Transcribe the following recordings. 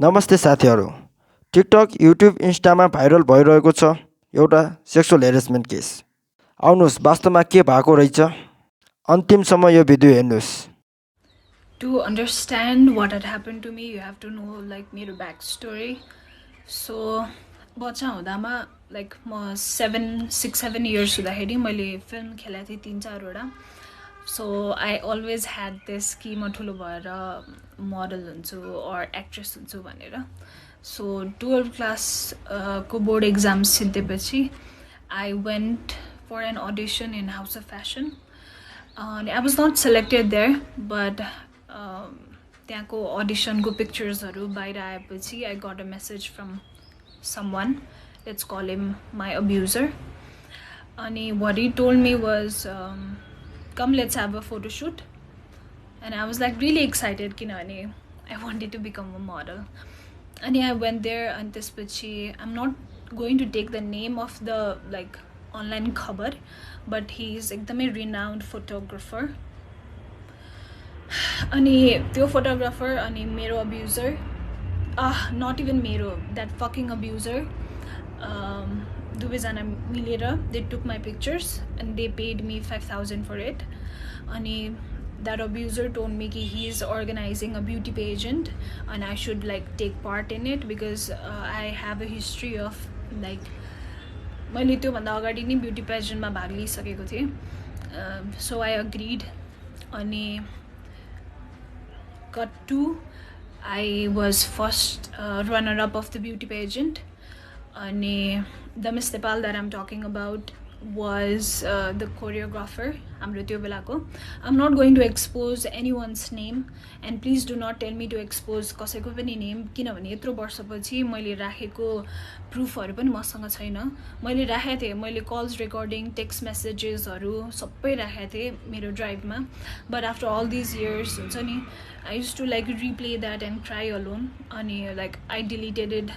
नमस्ते साथीहरू। TikTok, YouTube, इन्स्टामा viral भइरहेको छ एउटा सेक्सुअल हेरेसमेन्ट केस। आउनुहोस् वास्तवमा के भएको रहेछ, अन्तिमसम्म यो भिडियो हेर्नुहोस्। To understand what had happened to me, you have to know like मेरो backstory. So बच्चा हुँदामा like म 6-7 years हुँदाखेरि मैले फिल्म खेलेको थिएँ 3-4वटा. So I always had this कि म ठुलो भएर मोडल हुन्छु or actress हुन्छु भनेर. So 12th class को board exams सिद्धिएपछि I went for an audition in House of Fashion. I was not selected there, but त्यहाँको auditionको picturesहरू बाहिर आएपछि I got a message from someone. Let's call him my abuser. And what he told me was, come, let's have a photo shoot. And I was like really excited kinabhane I wanted to become a model. And I went there and त्यसपछि I'm not going to take the name of the like online khabar, but he is एकदमै renowned photographer. अनि त्यो photographer अनि मेरो abuser, not even मेरो, that fucking abuser, दुवैजना मिलेर they took my pictures and they paid me 5,000 for it. अनि that abuser told me कि he is organizing a beauty pageant and I should like take part in it because I have a history of like मैले त्योभन्दा अगाडि नै beauty पेजेन्टमा भाग लिइसकेको थिएँ. So I agreed. अनि cut to I was first runner up of the beauty pageant. And the Miss Nepal that I'm talking about was the choreographer. I'm not going to expose anyone's name, and please do not tell me to expose कसैको पनि name किनभने यत्रो वर्षपछि मैले राखेको प्रुफहरु पनि मसँग छैन. मैले राखेको थिएँ, मैले कल्स रेकर्डिङ, टेक्स्ट मेसेजेसहरु सबै राखेको थिएँ मेरो ड्राइभमा. But after all these years हुन्छ नि, I used to like replay that and cry alone. अनि like I deleted it,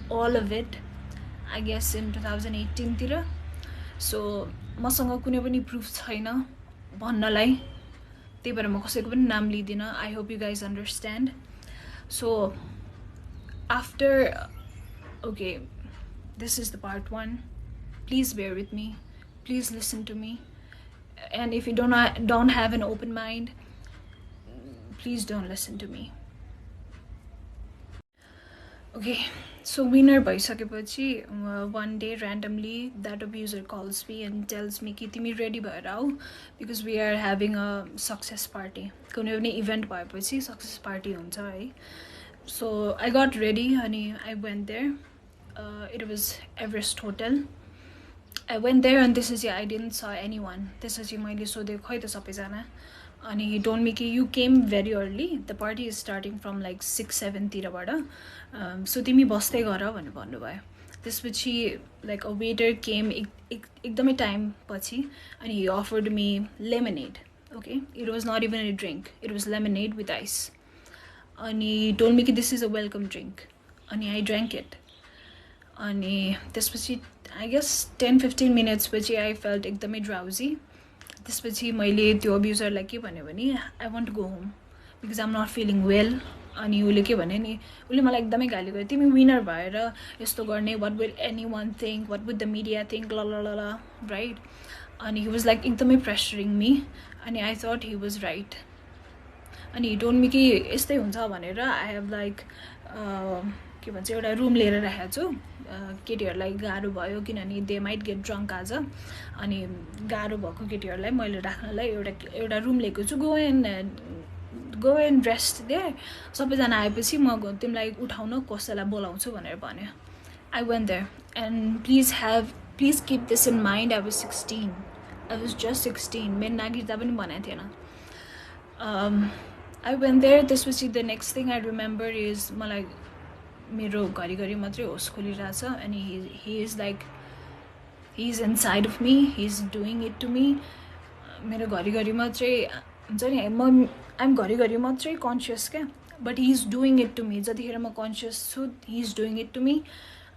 all of it, I guess in 2018 तिर. So मसँग कुनै पनि प्रुफ छैन भन्नलाई, त्यही भएर म कसैको पनि नाम लिदिन. I hope you guys understand. So after, okay, this is the part 1. Please bear with me, please listen to me, and if you don't have an open mind, please don't listen to me. Okay, so winner भइसकेपछि one day randomly that abuser calls me and tells me कि तिमी ready भएर आऊ because we are having a success party. कुनै पनि event भएपछि success party हुन्छ है. So I got ready अनि I went there. It was Everest Hotel. I went there and त्यसपछि I didn't saw anyone. त्यसपछि मैले सोधेँ खै त सबैजना. And he told me कि you came very early, the party is starting from like 6-7 तिरबाट, so तिमी बस्दै गर भनेर भन्नुभयो. त्यसपछि like a waiter came एकदमै टाइम पछि and he offered me lemonade. Okay, it was not even a drink, it was lemonade with ice. And he told me कि this is a welcome drink. And I drank it. And त्यसपछि I guess 10-15 minutes पछि I felt एकदमै drowsy. त्यसपछि मैले त्यो अब्युजरलाई के भन्यो भने I want to go home because I'm not feeling well. अनि उले के भन्यो नि, उले मलाई एकदमै गाली गर्यो, तिमी विनर भएर यस्तो गर्ने, what will anyone think, what would the media think, la la la la, right? अनि he was like एकदमै pressuring me. अनि I thought he was right. अनि he told me कि यस्तै हुन्छ भनेर I have like के भन्छ एउटा रुम लिएर राखेको छु. केटीहरूलाई गाह्रो भयो किनभने दे माइट गेट ड्रङ्क आज. अनि गाह्रो भएको केटीहरूलाई मैले राख्नलाई एउटा रुम लिएको छु. Go and rest there. सबैजना आएपछि म तिमीलाई उठाउन कसैलाई बोलाउँछु भनेर भन्यो. I went there and please keep this in mind, I was 16. I was just 16. मेरो नागरिकता पनि बनाएको थिएन. I went there. त्यसपछि the next thing I remember is मलाई मेरो घरिघरि मात्रै होस खोलिरहेछ अनि he is like he's inside of me, he's doing it to me. मेरो घरिघरि मात्रै हुन्छ नि, I'm घरिघरि मात्रै कन्सियस क्या, but he's doing it to me. जतिखेर म कन्सियस छु he's doing it to me.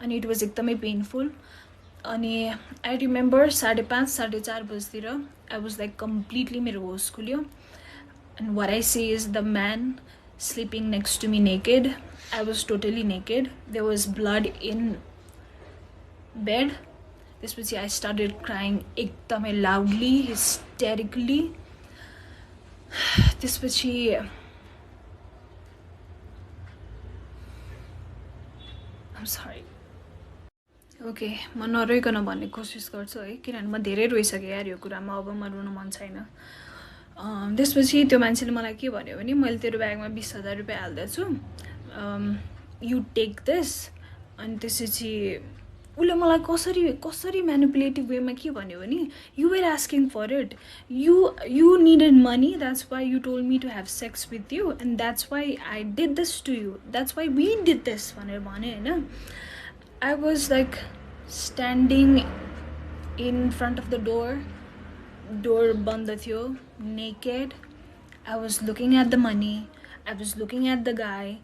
अनि it was एकदमै painful. अनि I remember 5:30-4:30 बजीतिर I was like completely मेरो होस खुल्यो. And what I see is the man sleeping next to me naked. I was totally naked. There was blood in bed. त्यसपछि I started crying एकदमै loudly, hysterically. त्यसपछि I'm sorry. Okay म नरोइकन भन्ने कोसिस गर्छु है, किनभने म धेरै रोइसकेँ यार यो कुरामा, अब म रुन मन छैन। त्यसपछि त्यो मान्छेले मलाई के भन्यो भने मैले तेरो ब्यागमा 20,000 रुपियाँ हाल्दैछु, यु टेक दिस। अनि त्यसपछि उसले मलाई कसरी म्यानिपुलेटिभ वेमा के भन्यो भने you were asking for it, you needed money, that's why you told me to have sex with you and that's why I did this to you, that's why we did this भनेर भन्यो होइन। I was like standing in front of the door band थियो, naked. I was looking at the money, I was looking at the guy,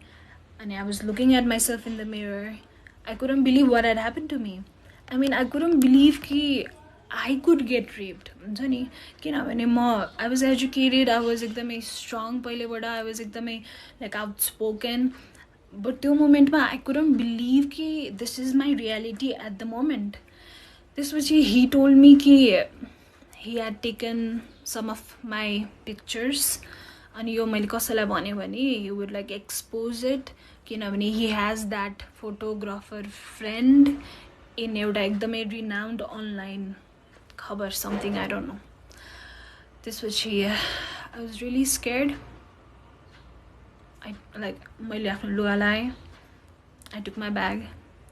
and I was looking at myself in the mirror. I couldn't believe what had happened to me. I mean, I couldn't believe कि I could get raped. हुन्छ नि, किनभने I was educated, I was एकदमै strong पहिलेबाट, I was एकदमै like outspoken. But त्यो मोमेन्टमा I couldn't believe कि this is my reality at the moment. त्यसपछि he told me कि he had taken some of my pictures अनि यो मैले कसैलाई भने भने he would like expose it, किनभने he has that photographer friend in एउटा एकदमै renowned online खबर something, I don't know. त्यसपछि I was really scared. मैले आफ्नो लुगा लाएँ, I took my bag.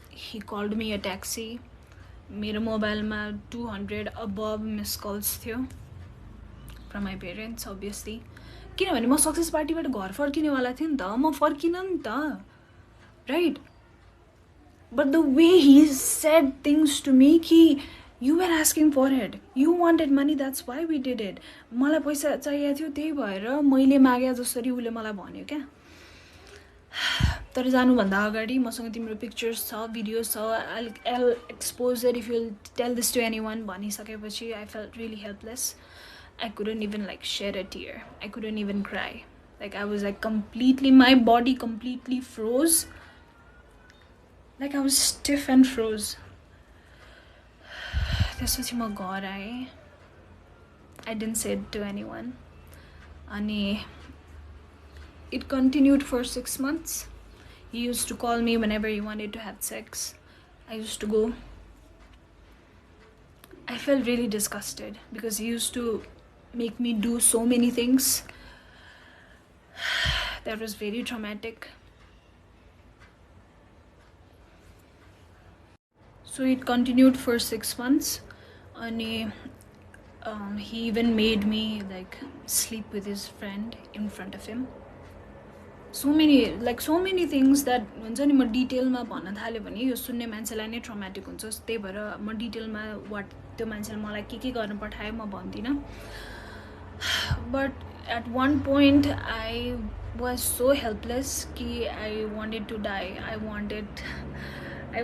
He called me a taxi. मेरो मोबाइलमा 200 above missed calls थियो from my parents obviously, किनभने म सक्सेस पार्टीबाट घर फर्किनेवाला थिएँ नि त, म फर्किन नि त, right. But the way he said things to me कि you were asking for it, you wanted money, that's why we did it, मलाई पैसा चाहिएको थियो त्यही भएर मैले मागे जसरी उसले मलाई भन्यो क्या। तर जानुभन्दा अगाडि मसँग तिम्रो पिक्चर्स छ, भिडियोज छ, I'll expose it if you'll tell this to anyone भनिसकेपछि I felt really helpless. I couldn't even like shed a tear, I couldn't even cry. Like I was like completely, my body completely froze, like I was stiff and froze. त्यसपछि म घर आएँ, I didn't say it to anyone. अनि it continued for 6 months. He used to call me whenever he wanted to have sex. I used to go. I felt really disgusted because he used to make me do so many things. That was very traumatic. So it continued for 6 months. And he even made me like sleep with his friend in front of him. So many things that हुन्छ नि, म डिटेलमा भन्न थाल्यो भने यो सुन्ने मान्छेलाई नै ट्रमेटिक हुन्छ, त्यही भएर म डिटेलमा वाट त्यो मान्छेले मलाई के गर्न पठायो म भन्दिनँ। But at one point I was so helpless कि I wanted to die, I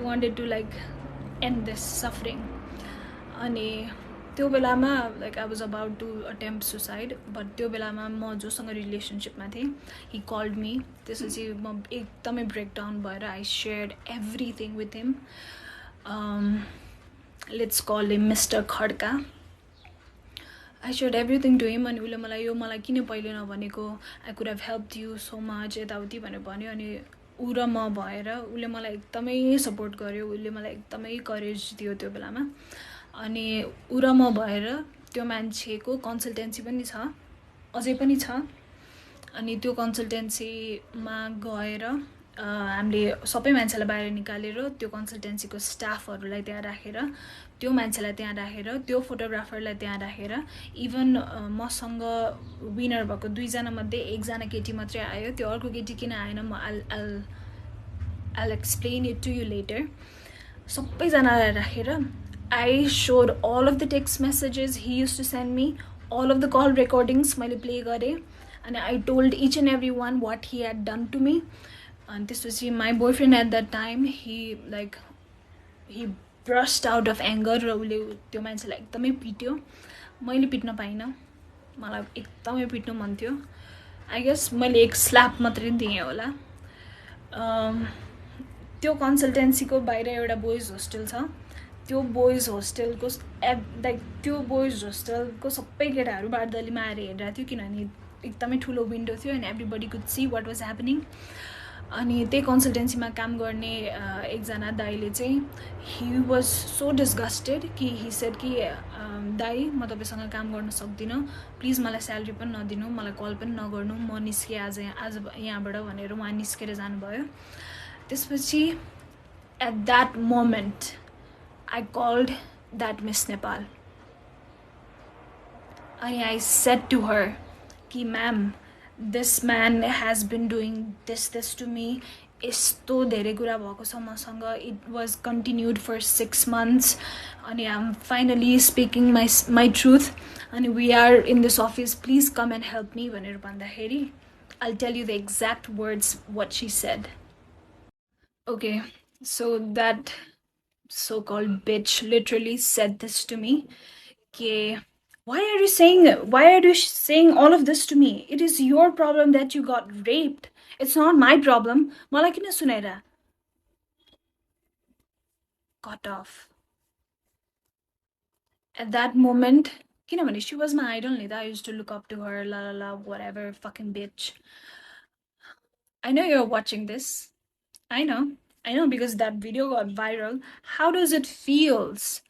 wanted to like and this suffering. अनि त्यो बेलामा like I was about to attempt suicide, but त्यो बेलामा म जोसँग रिलेसनसिपमा थिएँ ही कल्ड मी। त्यसपछि म एकदमै ब्रेकडाउन भएर I shared everything with him. Let's call him mister Khadka. I shared everything to him. अनि उसले मलाई किन पहिले नभनेको, I could have help you so much यताउति भनेर भन्यो। अनि ऊ र म भएर उसले मलाई एकदमै सपोर्ट गर्यो, उसले मलाई एकदमै करेज दियो त्यो बेलामा। अनि ऊ र म भएर त्यो मान्छेको कन्सल्टेन्सी पनि छ, अझै पनि छ। अनि त्यो कन्सल्टेन्सीमा गएर हामीले सबै मान्छेलाई बाहिर निकालेर त्यो कन्सल्टेन्सीको स्टाफहरूलाई त्यहाँ राखेर, त्यो मान्छेलाई त्यहाँ राखेर, त्यो फोटोग्राफरलाई त्यहाँ राखेर, इभन मसँग विनर भएको 2 जना मध्ये 1 जना केटी मात्रै आयो। त्यो अर्को केटी किन आएन म I'll explain it to you later. सबैजनालाई राखेर I showed all of the text messages he used to send me, all of the call recordings मैले प्ले गरेँ, and I told each and every one what he had done to me. And त्यसपछि my boyfriend at that time, he brushed out of anger र उसले त्यो मान्छेलाई एकदमै पिट्यो। मैले पिट्न पाइनँ, मलाई एकदमै पिट्नु मन थियो। आई गेस मैले एक स्ल्याप मात्रै दिएँ होला। त्यो कन्सल्टेन्सीको बाहिर एउटा बोइज होस्टेल छ त्यो बोइज होस्टेलको लाइक त्यो बोइज होस्टेलको सबै केटाहरू बारदलीमा आएर हेरिरहेको थियो किनभने एकदमै ठुलो विन्डो थियो and everybody could see what was happening अनि त्यही कन्सल्टेन्सीमा काम गर्ने एकजना दाइले चाहिँ हि वाज सो डिस्गस्टेड कि हि सेड कि दाइ म तपाईँसँग काम गर्न सक्दिनँ प्लिज मलाई स्यालेरी पनि नदिनु मलाई कल पनि नगर्नु म निस्केँ आज यहाँबाट भनेर उहाँ निस्केर जानुभयो त्यसपछि at that moment I called that Miss Nepal. And I said to her, कि ma'am, this man has been doing this to me. यस्तो धेरै कुरा भएको छ मसँग. It was continued for 6 months. And I'm finally speaking my truth. And we are in this office. Please come and help me. भनेर भन्दाखेरि I'll tell you the exact words what she said. Okay, so that so-called bitch literally said this to me. Okay, why are you saying all of this to me? It is your problem that you got raped. It's not my problem. Malai kina sunaira? Got off. At that moment, she was my idol. I used to look up to her, la la la, whatever, fucking bitch. I know you're watching this. I know because that video got viral. How does it feels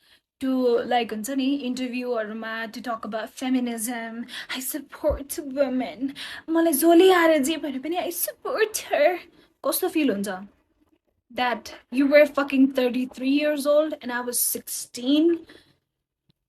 to like interview or to talk about feminism? I support women. Malai zoli aare je bhane pani I support her. Kasto feel huncha? That you were fucking 33 years old and I was 16.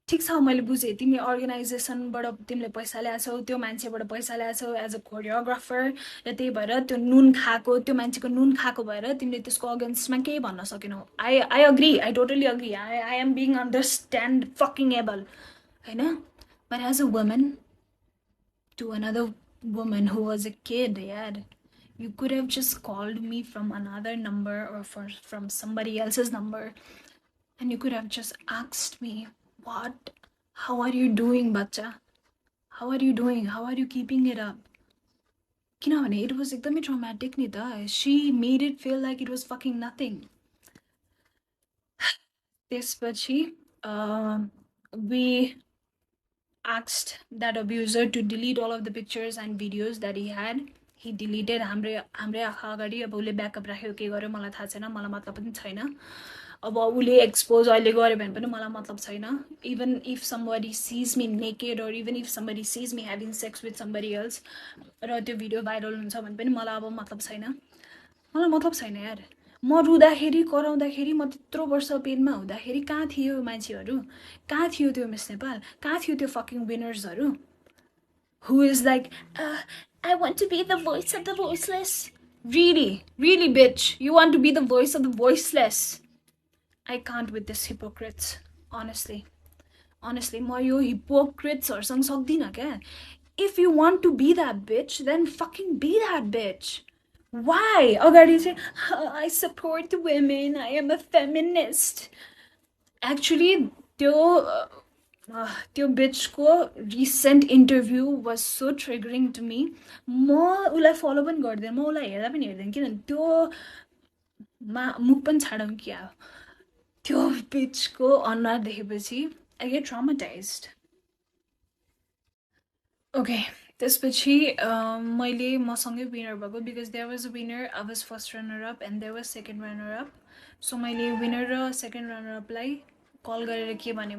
ठिक छ मैले बुझेँ तिमी अर्गनाइजेसनबाट तिमीले पैसा ल्याछौ त्यो मान्छेबाट पैसा ल्याछौ एज अ कोरियोग्राफर र त्यही भएर त्यो नुन खाएको त्यो मान्छेको नुन खाएको भएर तिमीले त्यसको अगेन्स्टमा केही भन्न सकेनौ I agree I totally agree I am being understand fucking able होइन but as a woman to another woman who was a kid यार you could have just called me from another number or from somebody else's number and you could have just asked me what how are you doing bacha how are you doing how are you keeping it up kinabhane it was ekdamai traumatic ni ta she made it feel like it was fucking nothing त्यसपछि we asked that abuser to delete all of the pictures and videos that he had he deleted हाम्रै आँखा अगाडि अब उसले backup राख्यो के गर्यो मलाई थाहा छैन मलाई मतलब पनि छैन अब उसले एक्सपोज अहिले गर्यो भने पनि मलाई मतलब छैन even if somebody sees me naked or even if somebody sees me having sex with somebody else र त्यो भिडियो भाइरल हुन्छ भने पनि मलाई अब मतलब छैन मलाई मतलब छैन यार म रुँदाखेरि कराउँदाखेरि म त्यत्रो वर्ष पेनमा हुँदाखेरि कहाँ थियो मान्छेहरू कहाँ थियो त्यो मिस नेपाल कहाँ थियो त्यो fucking विनर्सहरू who is like I want to be the voice of the voiceless really bitch you want to be the voice of the voiceless I can't with this hypocrites honestly म यो hypocrites हरुसँग सक्दिन क्या if you want to be that bitch then fucking be that bitch why अगाडि चाहिँ I support women I am a feminist actually त्यो बिचको recent interview was so triggering to me म उसलाई फलो पनि गर्दैन म उसलाई हेर्दा पनि हेर्दैन किनभने त्यो मुख पनि छाडौँ क्या त्यो बिचको अनुहार देखेपछि आई गेट ट्रमाटाइज्ड ओके त्यसपछि मैले मसँगै विनर भएको because there was a winner I was first runner up and there was second runner up so मैले विनर र सेकेन्ड रनर अपलाई कल गरेर के भने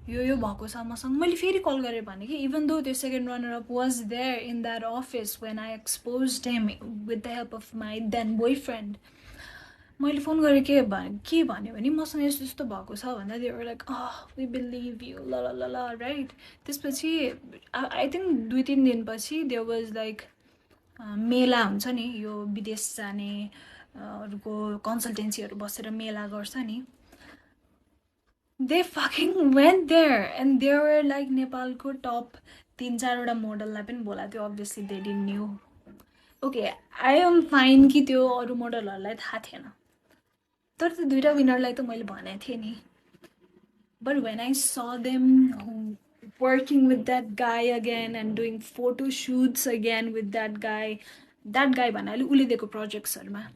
यो भएको छ मसँग मैले फेरि कल गरेर भने कि इभन दो त्यो second runner up was there in that office when I exposed him with the help of my then boyfriend मैले फोन गरेर के भन्यो भने मसँग यस्तो यस्तो भएको छ भन्दा they were like we believe you ल ल ल ल राइट त्यसपछि आई थिङ्क 2-3 दिनपछि देयर वाज लाइक मेला हुन्छ नि यो विदेश जाने अरूको कन्सल्टेन्सीहरू बसेर मेला गर्छ नि they fucking went there and they were like नेपालको टप 3-4 मोडललाई पनि बोलाएको थियो obviously they didn't knew okay I am fine कि त्यो अरू मोडलहरूलाई थाहा थिएन तर त्यो दुईटा विनरलाई त मैले भनेको थिएँ नि but when I saw them working with that guy again and doing photo shoots again with that guy भन्नाले उसले दिएको प्रोजेक्ट्सहरुमा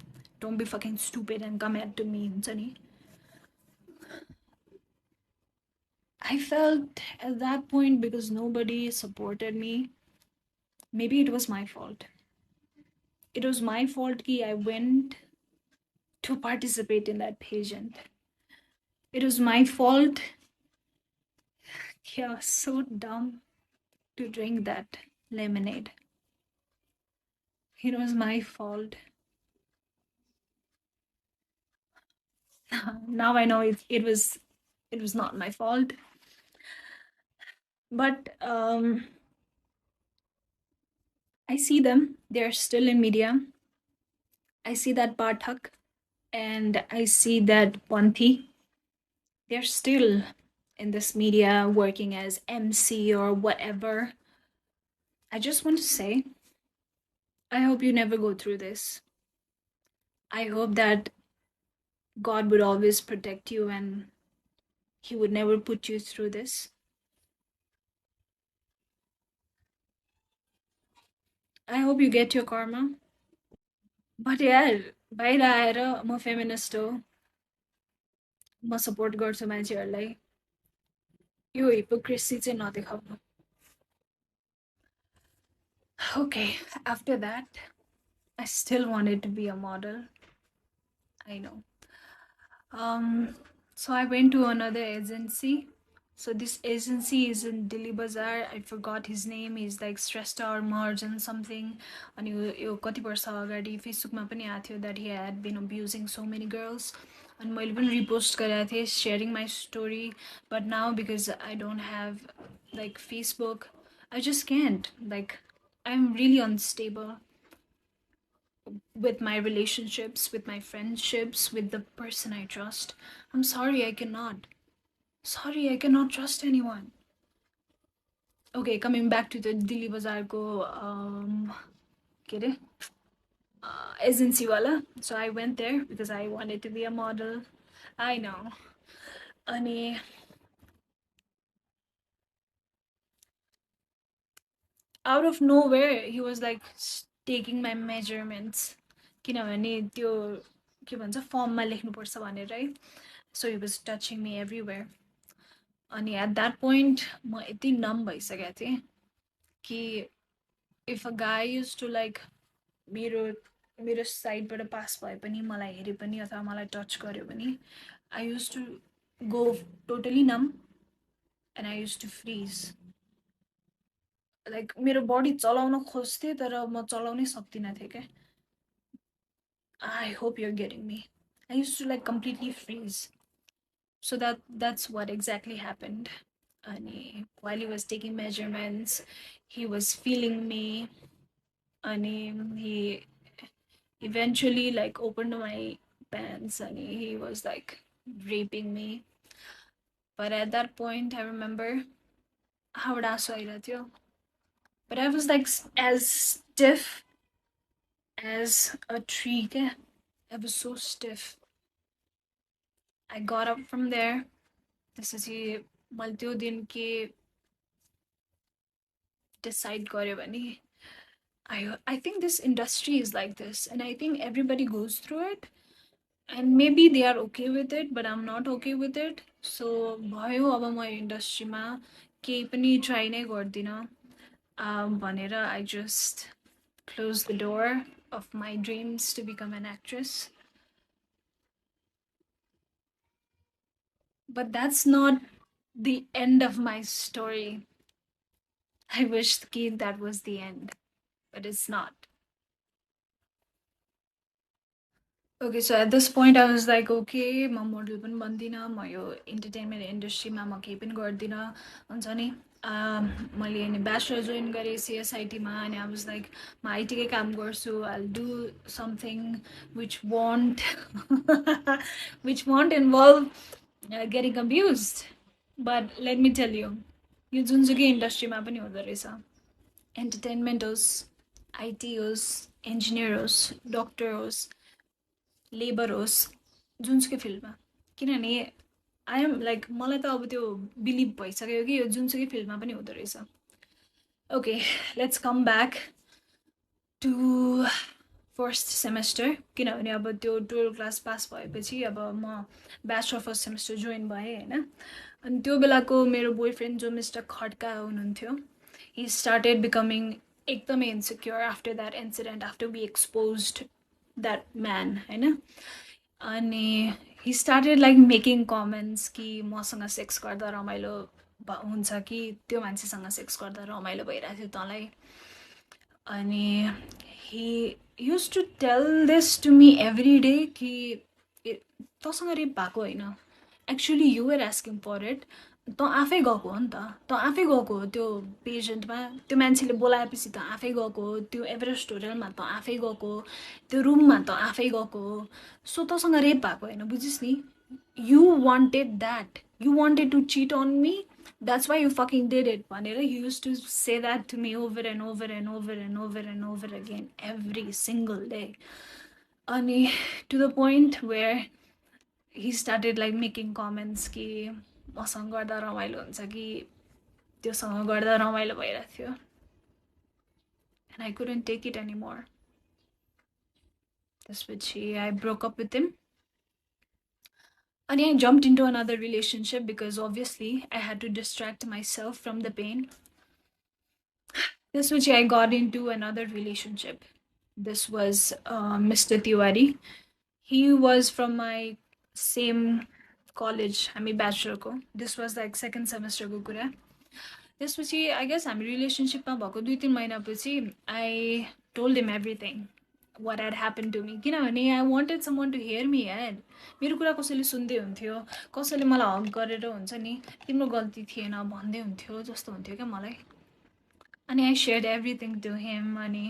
Don't be fucking stupid and come at to me, हुन्छ नि. I felt at that point, because nobody supported me, maybe it was my fault. It was my fault that I went to participate in that pageant. It was my fault. Yeah, so dumb to drink that lemonade. It was my fault. Now I know it was not my fault. But I see them. They're still in media. I see that Pathak and I see that Panthi. They're still in this media working as MC or whatever. I just want to say, I hope you never go through this. I hope that God would always protect you and He would never put you through this. I hope you get your karma. But यार बाहिर आएर म feminist हो, म support गर्छु मान्छेहरूलाई, यो hypocrisy चाहिँ नदेखाउनु. Okay, after that, I still wanted to be a model. I know. So I went to another agency. So this agency is in Delhi Bazaar. I forgot his name. He's like Shrestha or Marjan something. And यो कति वर्ष अगाडि फेसबुकमा पनि आएको थियो that he had been abusing so many girls. And मैले पनि repost गरेको थिएँ sharing my story. But now because I don't have like Facebook, I just can't. Like I'm really unstable with my relationships, with my friendships, with the person I trust. I'm sorry, I cannot. Sorry, I cannot trust anyone. Okay, coming back to the Delhi Bazaar ko agency wala. So I went there because I wanted to be a model. I know. Ani out of nowhere, he was like taking my measurements. किनभने त्यो के भन्छ फर्ममा लेख्नुपर्छ भनेर है. So he was touching me everywhere. अनि at that point म यति numb भइसकेको थिएँ कि if a guy used to like मेरो साइडबाट पास भए पनि, मलाई हेरे पनि अथवा मलाई टच गर्यो भने, I used to go totally numb and I used to freeze. Like मेरो बडी चलाउन खोज्थे तर म चलाउनै सक्दिनँ थिएँ क्या. I hope you're getting me. I used to like completely freeze. So that's what exactly happened. And while he was taking measurements, he was feeling me, and he eventually like opened my pants and he was like raping me. But at that point, I remember how but I was like as stiff as a tree. I was so stiff. I got up from there. त्यसपछि मैले त्यो दिन के decide गर्यो भने, I think this industry is like this and I think everybody goes through it and maybe they are okay with it but I'm not okay with it. So भयो अब म इन्डस्ट्रीमा केही पनि ट्राई नै गर्दिनँ भनेर I just closed the door of my dreams to become an actress. But that's not the end of my story. I wish that was the end, but it's not. Okay, so at this point I was like, okay, म model पनि बन्दिनँ, म यो entertainment इन्डस्ट्रीमा म केही पनि गर्दिनँ हुन्छ नि. मैले अनि ब्याचलर जोइन गरेँ सिएसआइटीमा अनि आई वाज लाइक म आइटीकै काम गर्छु, I'll do something which won't which won't involve getting abused. But let me tell you, यो जुनसुकै इन्डस्ट्रीमा पनि हुँदो रहेछ. एन्टरटेनमेन्ट होस्, आइटी होस्, इन्जिनियर होस्, डक्टर होस्, लेबर होस्, जुनसुकै फिल्डमा. किनभने आई एम लाइक मलाई त अब त्यो बिलिभ भइसक्यो कि यो जुनसुकै फिल्डमा पनि हुँदो रहेछ. Okay, let's come back to first semester किनभने अब त्यो 12 क्लास पास भएपछि अब म ब्याचलर फर्स्ट सेमेस्टर जोइन भएँ होइन अनि त्यो बेलाको मेरो बोयफ्रेन्ड जो मिस्टर खड्का हुनुहुन्थ्यो he started becoming एकदमै insecure after that incident after we exposed that man होइन अनि he started like making comments कि मसँग सेक्स गर्दा रमाइलो हुन्छ कि त्यो मान्छेसँग सेक्स गर्दा रमाइलो भइरहेको थियो तँलाई अनि he used to tell this to me every day कि तँसँग रेप भएको होइन actually you were asking for it तँ आफै गएको हो नि त तँ आफै गएको हो त्यो पेजेन्टमा त्यो मान्छेले बोलाएपछि त आफै गएको हो त्यो एभरेस्ट होटलमा त आफै गएको हो त्यो रुममा त आफै गएको हो सो तँसँग रेप भएको होइन बुझिस् नि you wanted that you wanted to cheat on me that's why you fucking did it vanera he used to say that to me over and over and over and over and over again every single day ani to the point where he started like making comments कि मसँग गर्दा रमाइलो हुन्छ कि त्योसँग गर्दा रमाइलो भइरहेको थियो and I couldn't take it anymore त्यसपछि I broke up with him and I jumped into another relationship because obviously I had to distract myself from the pain त्यसपछि I got into another relationship this was Mr. Tiwari he was from my same college हामी ब्याचलरको this was like second सेमेस्टरको कुरा त्यसपछि I guess हामी रिलेसनसिपमा भएको 2-3 महिनापछि I told him everything what had happen to me किनभने I wanted some one to hear me had मेरो कुरा कसैले सुन्दै हुन्थ्यो कसैले मलाई हक गरेर हुन्छ नि तिम्रो गल्ती थिएन भन्दै हुन्थ्यो जस्तो हुन्थ्यो क्या मलाई अनि I shared everything to him अनि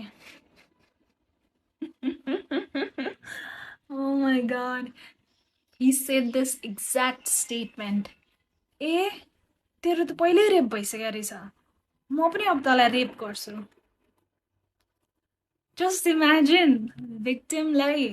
oh my god he said this exact statement ए तेरो त पहिल्यै रेप भइसक्यो रहेछ म पनि अब तँलाई रेप गर्छु जस्ट इमेजिन भिक्टिमलाई